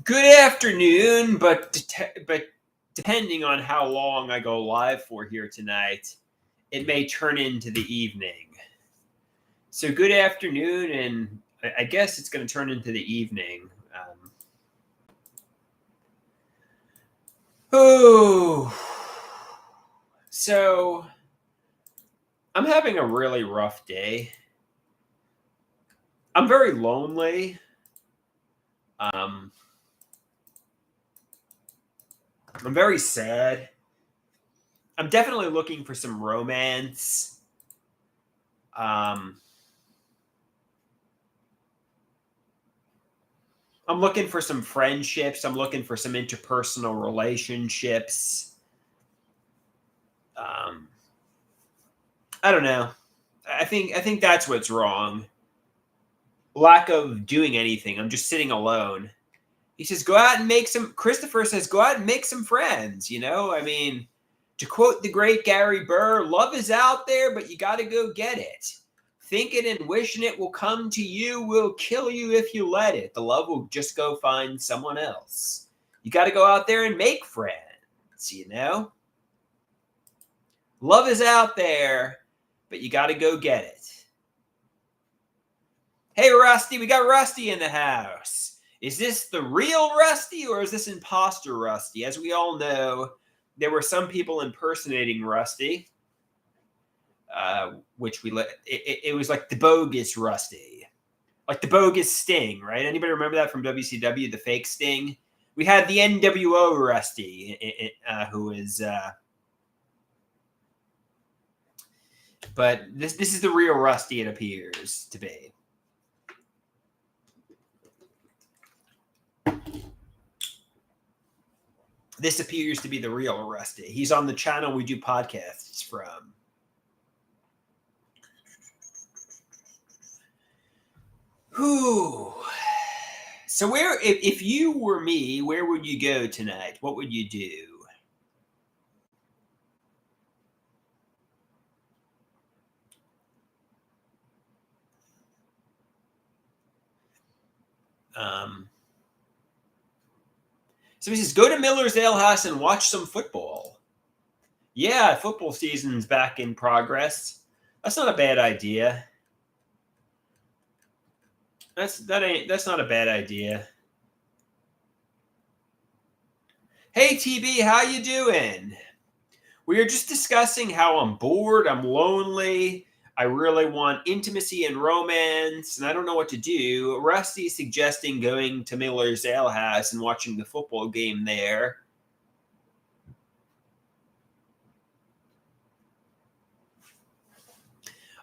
Good afternoon, but depending on how long I go live for here tonight, it may turn into the evening. So good afternoon, and I guess it's going to turn into the evening. Oh, so I'm having a really rough day. I'm very lonely. Um, I'm very sad. I'm definitely looking for some romance. Um, I'm looking for some friendships. I'm looking for some interpersonal relationships. Um, I don't know. I think that's what's wrong. Lack of doing anything. I'm just sitting alone. He says, "Go out and make some." Christopher says, "Go out and make some friends." I mean, to quote the great Gary Burr, "Love is out there, but you got to go get it. Thinking and wishing it will come to you will kill you if you let it. The love will just go find someone else. You got to go out there and make friends. Love is out there, but you got to go get it." Hey, Rusty, we got Rusty in the house. Is this the real Rusty or is this imposter Rusty? As we all know, there were some people impersonating Rusty, which it was like the bogus Rusty, like the bogus Sting, right? Anybody remember that from WCW, the fake Sting? We had the NWO Rusty, who is, but this is the real Rusty. It appears to be. This appears to be the real Rusty. He's on the channel we do podcasts from. Whew. So if you were me, where would you go tonight? What would you do? So he says, go to Miller's Ale House and watch some football. Yeah, football season's back in progress. That's not a bad idea. That's not a bad idea. Hey TB, how you doing? We are just discussing how I'm bored, I'm lonely, I really want intimacy and romance, and I don't know what to do. Rusty's suggesting going to Miller's Ale House and watching the football game there.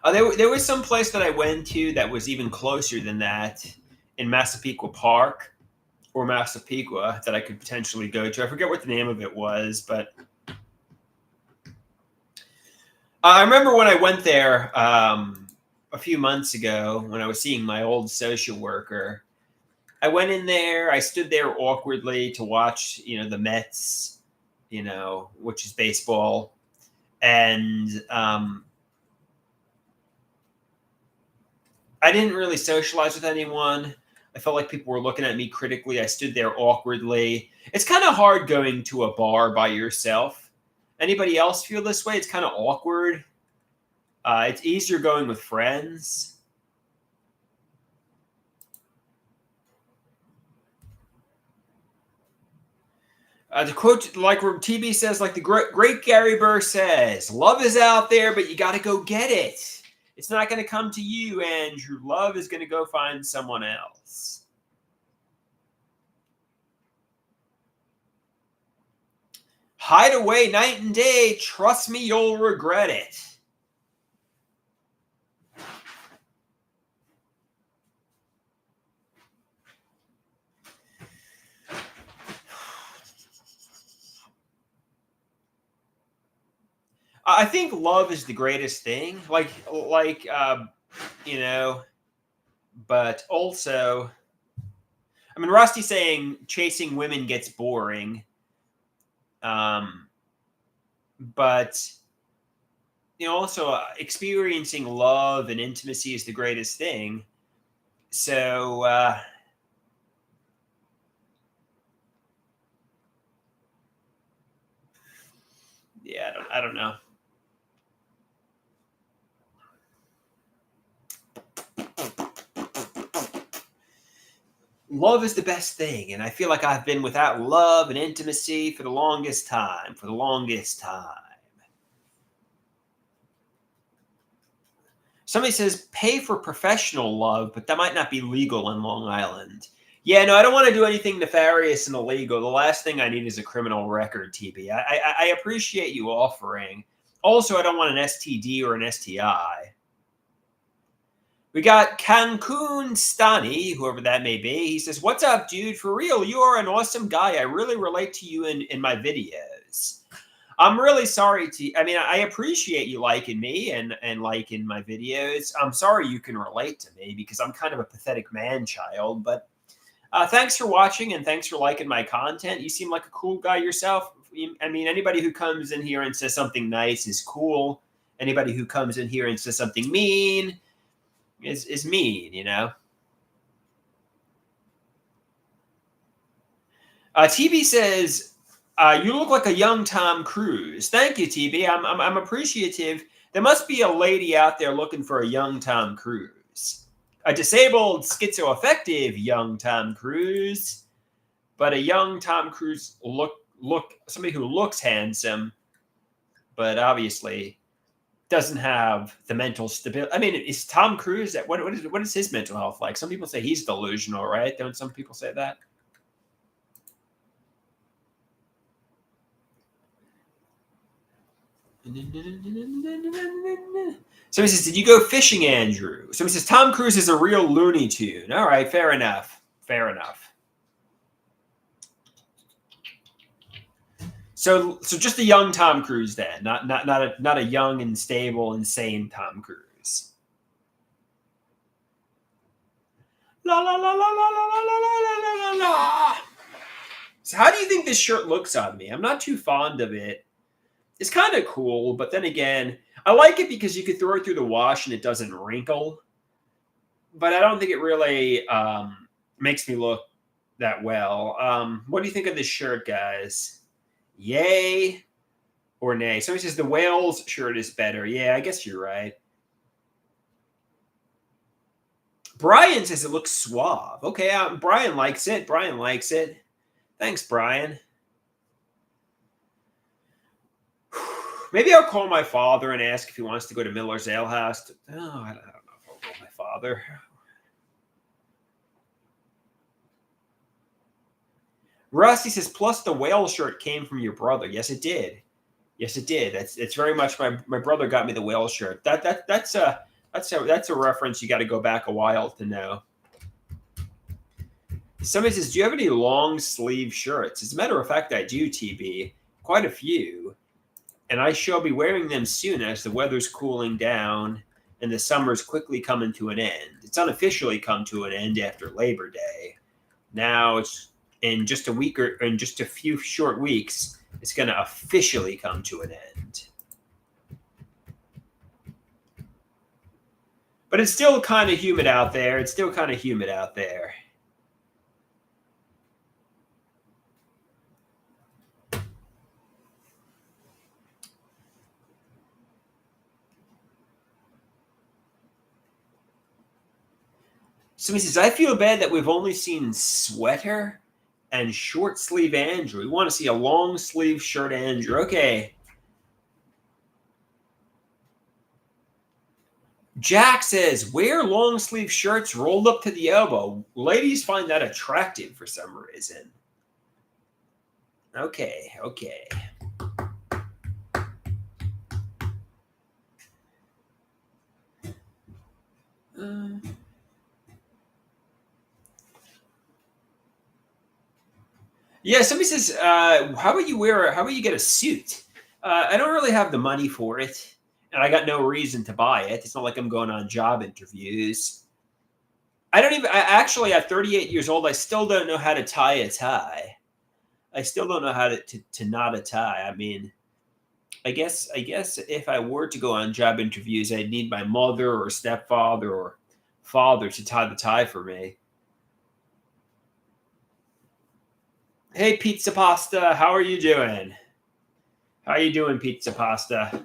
There was some place that I went to that was even closer than that in Massapequa Park or Massapequa that I could potentially go to. I forget what the name of it was, but I remember when I went there a few months ago when I was seeing my old social worker. I went in there. I stood there awkwardly to watch, the Mets, which is baseball, and I didn't really socialize with anyone. I felt like people were looking at me critically. I stood there awkwardly. It's kind of hard going to a bar by yourself. Anybody else feel this way? It's kind of awkward. It's easier going with friends. The quote, like TB says, like the great Gary Burr says, love is out there, but you got to go get it. It's not going to come to you, Andrew. Love is going to go find someone else. Hide away night and day. Trust me, you'll regret it. I think love is the greatest thing. But also, I mean, Rusty's saying chasing women gets boring. But also experiencing love and intimacy is the greatest thing. So Yeah, I don't know. Love is the best thing, and I feel like I've been without love and intimacy for the longest time. For the longest time. Somebody says pay for professional love, but that might not be legal in Long Island. Yeah, no, I don't want to do anything nefarious and illegal. The last thing I need is a criminal record, TB. I appreciate you offering. Also, I don't want an STD or an STI. We got Cancun Stani, whoever that may be. He says, "What's up, dude? For real, you are an awesome guy. I really relate to you in my videos." I'm really sorry to. I mean, I appreciate you liking me and liking my videos. I'm sorry you can relate to me because I'm kind of a pathetic man child. But thanks for watching and thanks for liking my content. You seem like a cool guy yourself. I mean, anybody who comes in here and says something nice is cool. Anybody who comes in here and says something mean is mean, you know. TB says, "You look like a young Tom Cruise." Thank you, TB. I'm appreciative. There must be a lady out there looking for a young Tom Cruise, a disabled, schizoaffective young Tom Cruise, but a young Tom Cruise look somebody who looks handsome, but obviously doesn't have the mental stability. I mean, is Tom Cruise what is his mental health like? Some people say he's delusional, right? Don't some people say that? Somebody says, "Did you go fishing, Andrew?" Somebody says, "Tom Cruise is a real Looney Tune." All right, fair enough. Fair enough. So just a young Tom Cruise then, not a young and stable, insane Tom Cruise. La la la la la la la la la la la. So how do you think this shirt looks on me? I'm not too fond of it. It's kind of cool, but then again, I like it because you could throw it through the wash and it doesn't wrinkle. But I don't think it really makes me look that well. What do you think of this shirt, guys? Yay or nay? Somebody says the Wales shirt is better. Yeah, I guess you're right. Brian says it looks suave. Okay, Brian likes it. Brian likes it. Thanks, Brian. Maybe I'll call my father and ask if he wants to go to Miller's Ale House. I don't know if I'll call my father. Rusty says, plus the whale shirt came from your brother. Yes, it did. Yes, it did. It's very much my brother got me the whale shirt. That's a reference you got to go back a while to know. Somebody says, "Do you have any long sleeve shirts?" As a matter of fact, I do, TB. Quite a few. And I shall be wearing them soon as the weather's cooling down and the summer's quickly coming to an end. It's unofficially come to an end after Labor Day. Now it's in just a week or in just a few short weeks, it's going to officially come to an end. But it's still kind of humid out there. It's still kind of humid out there. Somebody says, "I feel bad that we've only seen sweater and short sleeve Andrew. We want to see a long sleeve shirt Andrew." Okay. Jack says, "Wear long sleeve shirts rolled up to the elbow. Ladies find that attractive for some reason." Okay, okay. Yeah, somebody says, how about you get a suit? I don't really have the money for it, and I got no reason to buy it. It's not like I'm going on job interviews. I don't even, I actually, at 38 years old, I still don't know how to tie a tie. I still don't know how to knot a tie. I mean, I guess if I were to go on job interviews, I'd need my mother or stepfather or father to tie the tie for me. Hey, Pizza Pasta, how are you doing? How you doing, Pizza Pasta?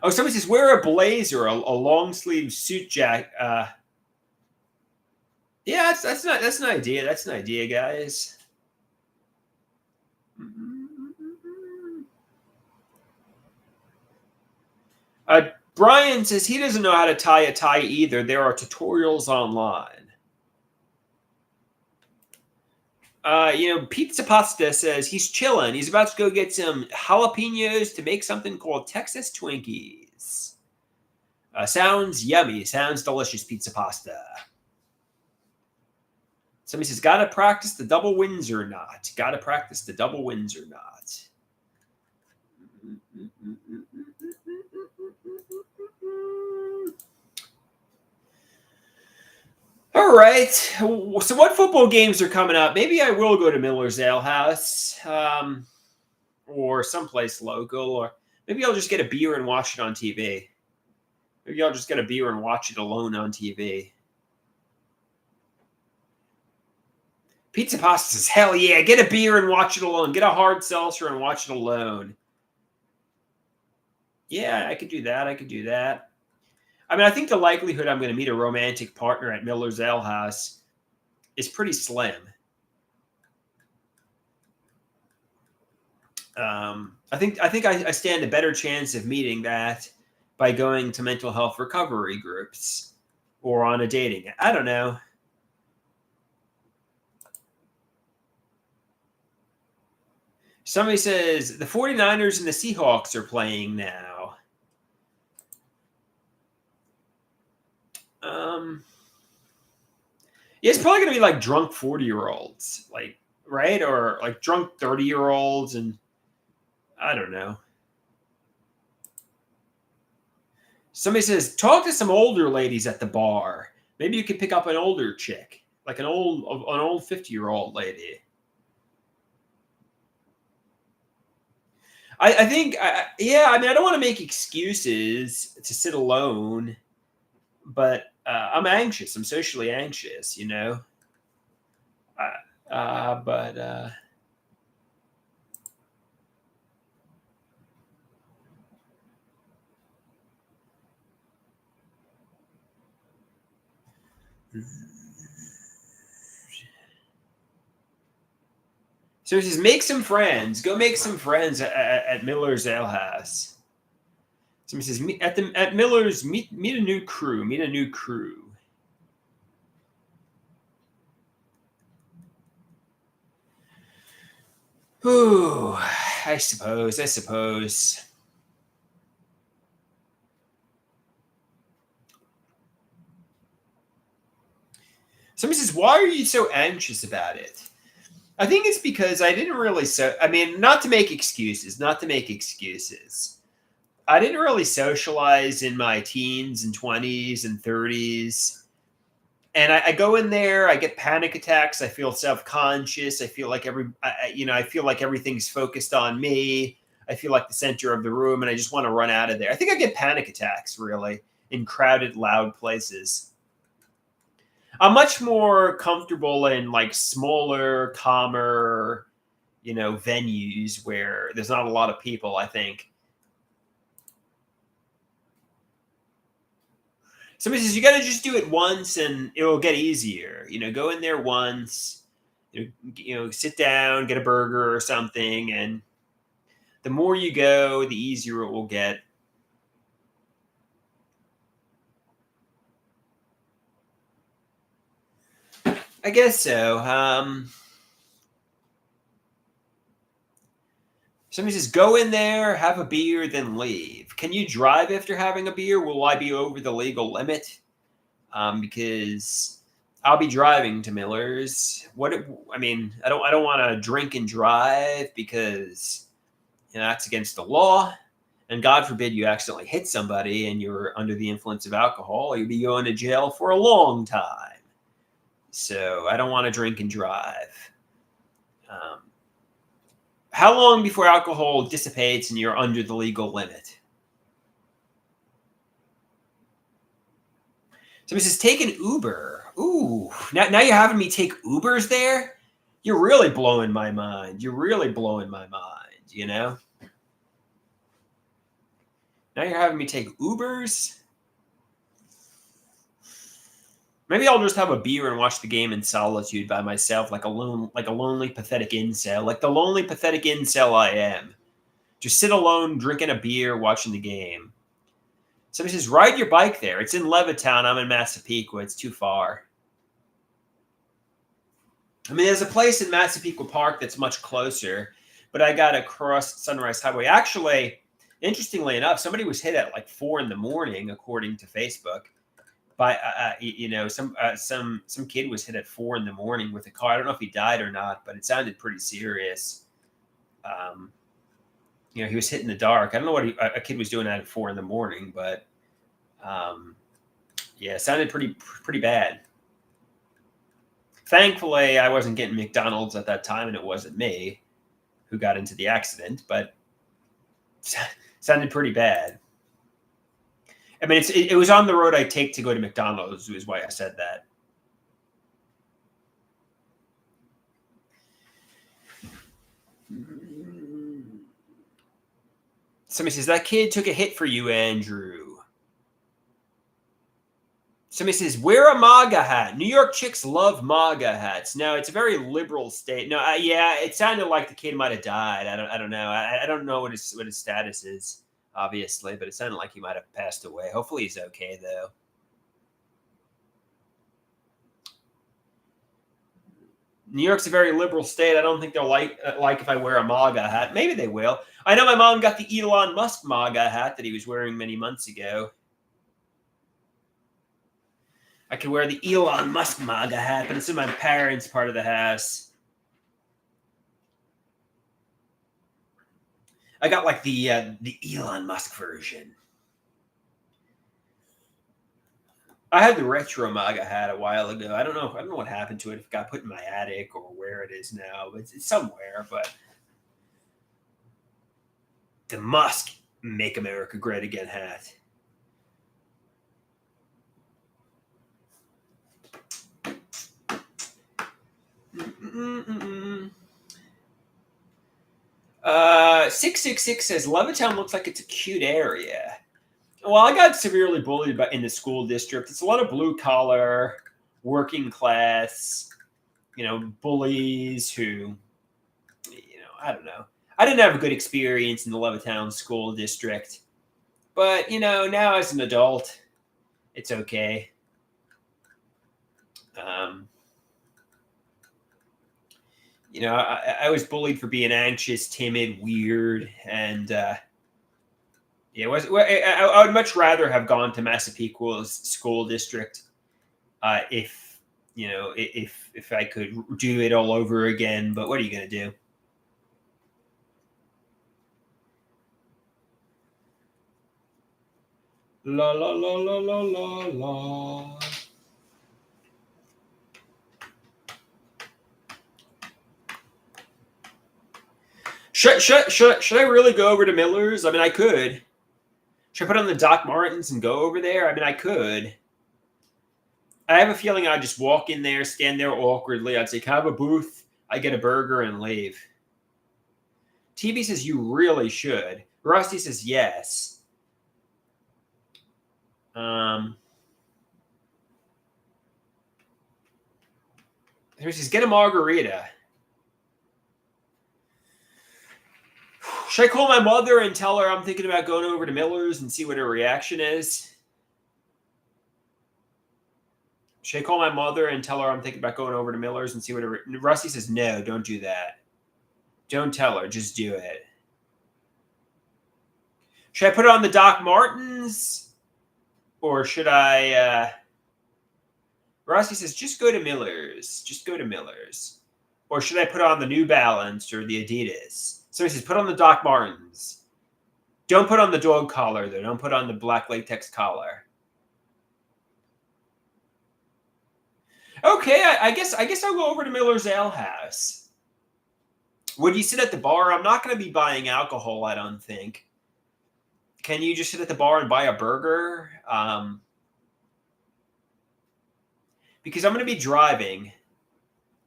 Oh, somebody says wear a blazer, a long sleeve suit jacket. Yeah, that's an idea. That's an idea, guys. Brian says he doesn't know how to tie a tie either. There are tutorials online. Pizza Pasta says he's chilling. He's about to go get some jalapenos to make something called Texas Twinkies. Sounds yummy. Sounds delicious, Pizza Pasta. Somebody says, gotta practice the double Windsor knot. Gotta practice the double Windsor knot. All right. So, what football games are coming up? Maybe I will go to Miller's Ale House, or someplace local, or maybe I'll just get a beer and watch it on TV. Maybe I'll just get a beer and watch it alone on TV. Pizza Pasta says, hell yeah, get a beer and watch it alone. Get a hard seltzer and watch it alone. Yeah, I could do that. I mean, I think the likelihood I'm going to meet a romantic partner at Miller's Ale House is pretty slim. I think I stand a better chance of meeting that by going to mental health recovery groups or on a dating. I don't know. Somebody says the 49ers and the Seahawks are playing now. Yeah, it's probably going to be like drunk 40-year-olds, like, right? Or like drunk 30-year-olds, and I don't know. Somebody says, talk to some older ladies at the bar. Maybe you could pick up an older chick, like an old 50-year-old lady. I think, yeah, I mean, I don't want to make excuses to sit alone, but I'm anxious. I'm socially anxious, you know? But so he says, make some friends. Go make some friends at Miller's Ale House. Somebody says, at Miller's, meet a new crew. Meet a new crew. Ooh, I suppose. Somebody says, why are you so anxious about it? I think it's because I didn't really not to make excuses. I didn't really socialize in my teens and 20s and 30s. And I go in there, I get panic attacks, I feel self-conscious, I feel like I feel like everything's focused on me. I feel like the center of the room and I just want to run out of there. I think I get panic attacks really in crowded, loud places. I'm much more comfortable in like smaller, calmer, venues where there's not a lot of people, I think. Somebody says you got to just do it once and it will get easier. Go in there once, sit down, get a burger or something. And the more you go, the easier it will get. I guess so. Somebody says, go in there, have a beer, then leave. Can you drive after having a beer? Will I be over the legal limit? Because I'll be driving to Miller's. I don't want to drink and drive because that's against the law. And God forbid you accidentally hit somebody and you're under the influence of alcohol, you'll be going to jail for a long time. So I don't want to drink and drive. How long before alcohol dissipates and you're under the legal limit? Somebody says, take an Uber. Ooh, now you're having me take Ubers there? You're really blowing my mind. You're really blowing my mind, you know? Now you're having me take Ubers? Maybe I'll just have a beer and watch the game in solitude by myself, like a lonely, pathetic incel, like the lonely, pathetic incel I am. Just sit alone, drinking a beer, watching the game. Somebody says, ride your bike there. It's in Levittown. I'm in Massapequa. It's too far. I mean, there's a place in Massapequa Park that's much closer, but I got to cross Sunrise Highway. Actually, interestingly enough, somebody was hit at like 4 a.m, according to Facebook. By some kid was hit at 4 a.m. with a car. I don't know if he died or not, but it sounded pretty serious. He was hit in the dark. I don't know what a kid was doing at 4 a.m, but yeah, it sounded pretty bad. Thankfully, I wasn't getting McDonald's at that time, and it wasn't me who got into the accident, but it sounded pretty bad. I mean, it was on the road I take to go to McDonald's, is why I said that. Somebody says, that kid took a hit for you, Andrew. Somebody says, wear a MAGA hat. New York chicks love MAGA hats. No, it's a very liberal state. No, yeah, it sounded like the kid might have died. I don't know. I don't know what his status is, obviously, but it sounded like he might have passed away. Hopefully he's okay, though. New York's a very liberal state. I don't think they'll like if I wear a MAGA hat. Maybe they will. I know my mom got the Elon Musk MAGA hat that he was wearing many months ago. I could wear the Elon Musk MAGA hat, but it's in my parents' part of the house. I got like the Elon Musk version. I had the retro MAGA hat a while ago. I don't know what happened to it. If it got put in my attic or where it is now, but it's somewhere. But the Musk "Make America Great Again" hat. Mm-mm-mm. 666 says Levittown looks like it's a cute area. Well, I got severely bullied in the school district. It's a lot of blue collar, working class, bullies who, I don't know. I didn't have a good experience in the Levittown school district, but now as an adult, it's okay. I was bullied for being anxious, timid, weird, and I would much rather have gone to Massapequa's school district if I could do it all over again. But what are you going to do? La la la la la la la. Should I really go over to Miller's? I mean, I could. Should I put on the Doc Martens and go over there? I mean, I could. I have a feeling I'd just walk in there, stand there awkwardly. I'd say, can I have a booth? I get a burger and leave. TV says you really should. Rusty says yes. He says, get a margarita. Should I call my mother and tell her I'm thinking about going over to Miller's and see what her reaction is? Should I call my mother and tell her I'm thinking about going over to Miller's and see what her... Rusty says, no, don't do that. Don't tell her, just do it. Should I put it on the Doc Martens? Or should I... Rusty says, just go to Miller's. Just go to Miller's. Or should I put on the New Balance or the Adidas? So he says, put on the Doc Martens. Don't put on the dog collar, though. Don't put on the black latex collar. Okay, I guess I'll go over to Miller's Ale House. Would you sit at the bar? I'm not going to be buying alcohol, I don't think. Can you just sit at the bar and buy a burger? Because I'm going to be driving.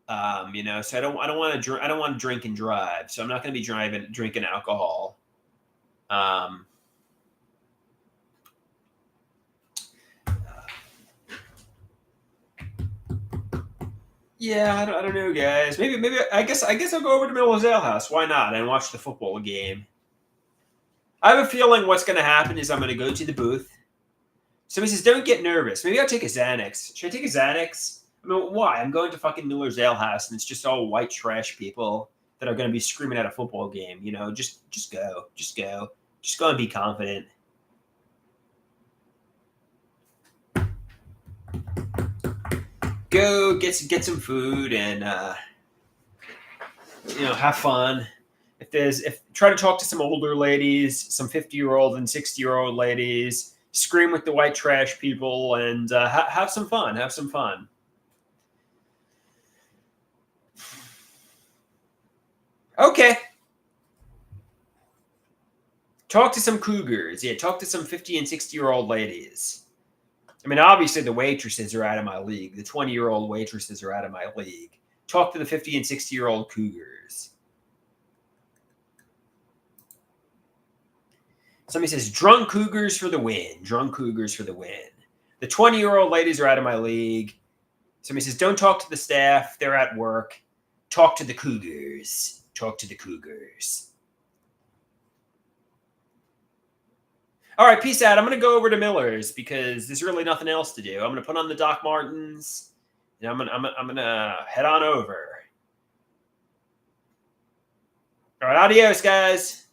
So I don't want to drink. I don't want to drink and drive. So I'm not going to be drinking alcohol. Yeah, I don't know, guys. Maybe I guess I'll go over to Miller's Ale House. Why not? And watch the football game. I have a feeling what's going to happen is I'm going to go to the booth. Somebody says, "Don't get nervous." Maybe I'll take a Xanax. Should I take a Xanax? I mean, why? I'm going to fucking Miller's Ale House, and it's just all white trash people that are going to be screaming at a football game. Just go, just go and be confident. Go get some food and have fun. If try to talk to some older ladies, some 50-year-old and 60-year-old ladies, scream with the white trash people, and have some fun. Have some fun. Okay. Talk to some cougars. Yeah, talk to some 50 and 60-year-old ladies. I mean, obviously the waitresses are out of my league. The 20-year-old waitresses are out of my league. Talk to the 50 and 60-year-old cougars. Somebody says, drunk cougars for the win. Drunk cougars for the win. The 20-year-old ladies are out of my league. Somebody says, don't talk to the staff. They're at work. Talk to the cougars. Talk to the cougars. All right, peace out. I'm going to go over to Miller's because there's really nothing else to do. I'm going to put on the Doc Martens, and I'm going to head on over. All right, adios, guys.